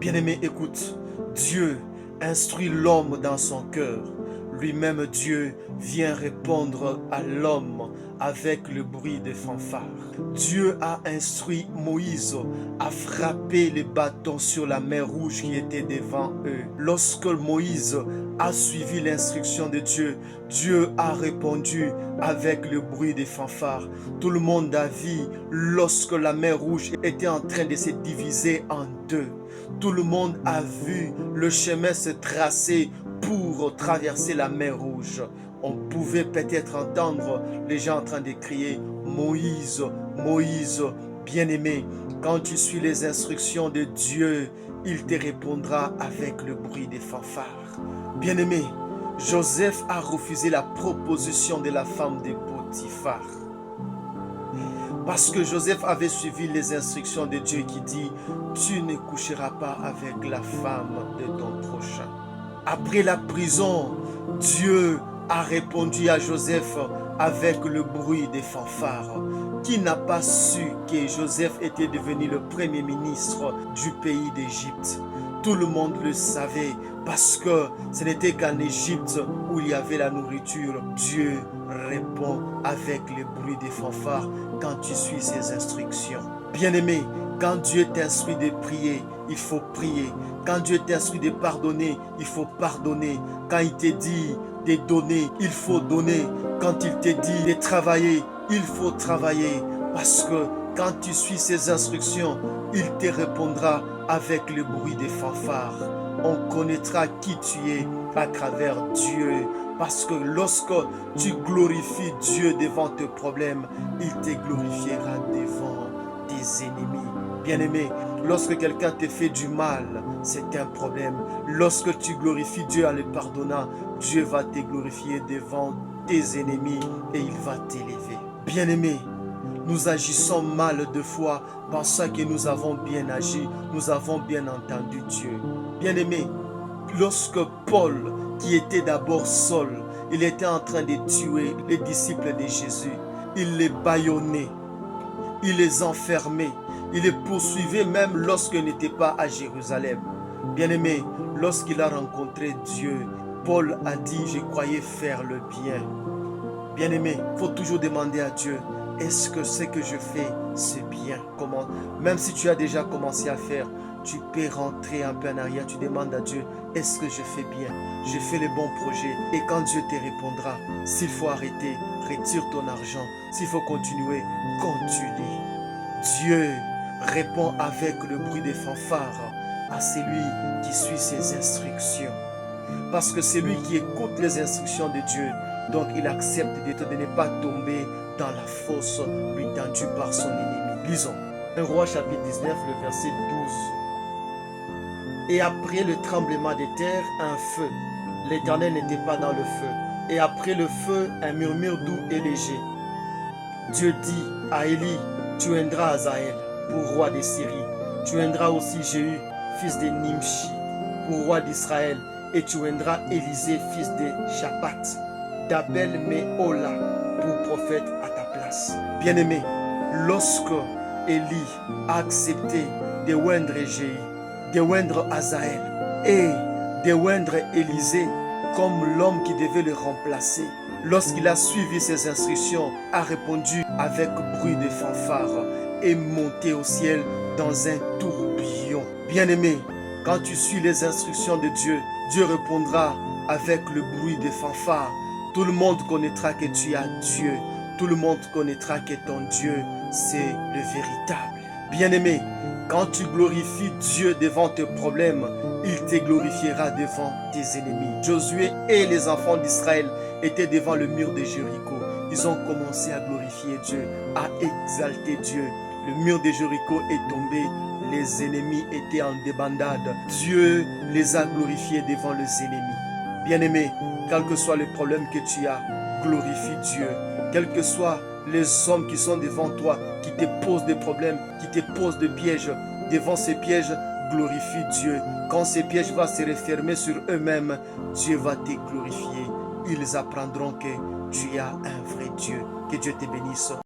Bien-aimé, écoute, Dieu instruit l'homme dans son cœur. Lui-même, Dieu vient répondre à l'homme avec le bruit des fanfares. Dieu a instruit Moïse à frapper les bâtons sur la mer Rouge qui était devant eux. Lorsque Moïse a suivi l'instruction de Dieu, Dieu a répondu avec le bruit des fanfares. Tout le monde a vu lorsque la mer Rouge était en train de se diviser en deux. Tout le monde a vu le chemin se tracer pour traverser la mer Rouge. On pouvait peut-être entendre les gens en train de crier « Moïse, Moïse, bien-aimé, quand tu suis les instructions de Dieu, il te répondra avec le bruit des fanfares. » Bien-aimé, Joseph a refusé la proposition de la femme de Potiphar. Parce que Joseph avait suivi les instructions de Dieu qui dit « Tu ne coucheras pas avec la femme de ton prochain. » Après la prison, Dieu a répondu à Joseph avec le bruit des fanfares. Qui n'a pas su que Joseph était devenu le premier ministre du pays d'Égypte? Tout le monde le savait parce que ce n'était qu'en Égypte où il y avait la nourriture. Dieu répond avec le bruit des fanfares quand tu suis ses instructions. Bien-aimé, quand Dieu t'instruit de prier, il faut prier. Quand Dieu t'instruit de pardonner, il faut pardonner. Quand il te dit de donner, il faut donner. Quand il te dit de travailler, il faut travailler. Parce que quand tu suis ses instructions, il te répondra avec le bruit des fanfares. On connaîtra qui tu es à travers Dieu. Parce que lorsque tu glorifies Dieu devant tes problèmes, il te glorifiera devant tes ennemis. Bien-aimé, lorsque quelqu'un te fait du mal, c'est un problème. Lorsque tu glorifies Dieu en le pardonnant, Dieu va te glorifier devant tes ennemis et il va t'élever. Bien-aimé, nous agissons mal deux fois pensant que nous avons bien agi, nous avons bien entendu Dieu. Bien-aimé, lorsque Paul, qui était d'abord Saul, il était en train de tuer les disciples de Jésus, il les bâillonnait, il les enfermait, il les poursuivait même lorsqu'il n'était pas à Jérusalem. Bien-aimé, lorsqu'il a rencontré Dieu, Paul a dit « Je croyais faire le bien ». Bien-aimé, il faut toujours demander à Dieu, est-ce que ce que je fais, c'est bien? Comment? Même si tu as déjà commencé à faire, tu peux rentrer un peu en arrière, tu demandes à Dieu, est-ce que je fais bien? Je fais les bons projets. Et quand Dieu te répondra, s'il faut arrêter, retire ton argent. S'il faut continuer, continue. Dieu répond avec le bruit des fanfares à celui qui suit ses instructions. Parce que c'est lui qui écoute les instructions de Dieu. Donc il accepte de ne pas tomber dans la fosse lui tendue par son ennemi. Lisons. 1 Roi chapitre 19, le verset 12. Et après le tremblement de terre, un feu. L'Éternel n'était pas dans le feu. Et après le feu, un murmure doux et léger. Dieu dit à Élie, tu indras Hazaël pour roi de Syrie. Tu indras aussi Jéhu, fils de Nimshi, pour roi d'Israël. Et tu indras Élisée, fils de Shaphat, d'Abel Méhola, pour prophète à ta place. Bien-aimé, lorsque Élie a accepté de oindre Jéhu, de oindre Hazaël et de oindre Élisée comme l'homme qui devait le remplacer, lorsqu'il a suivi ses instructions, a répondu avec bruit de fanfare et monté au ciel dans un tourbillon. Bien-aimé, quand tu suis les instructions de Dieu, Dieu répondra avec le bruit des fanfares. Tout le monde connaîtra que tu as Dieu. Tout le monde connaîtra que ton Dieu, c'est le véritable. Bien-aimé, quand tu glorifies Dieu devant tes problèmes, il te glorifiera devant tes ennemis. Josué et les enfants d'Israël étaient devant le mur de Jéricho. Ils ont commencé à glorifier Dieu, à exalter Dieu. Le mur de Jéricho est tombé. Les ennemis étaient en débandade. Dieu les a glorifiés devant les ennemis. Bien-aimé, quel que soit le problème que tu as, glorifie Dieu. Quels que soient les hommes qui sont devant toi, qui te posent des problèmes, qui te posent des pièges, devant ces pièges, glorifie Dieu. Quand ces pièges vont se refermer sur eux-mêmes, Dieu va te glorifier. Ils apprendront que tu as un vrai Dieu. Que Dieu te bénisse.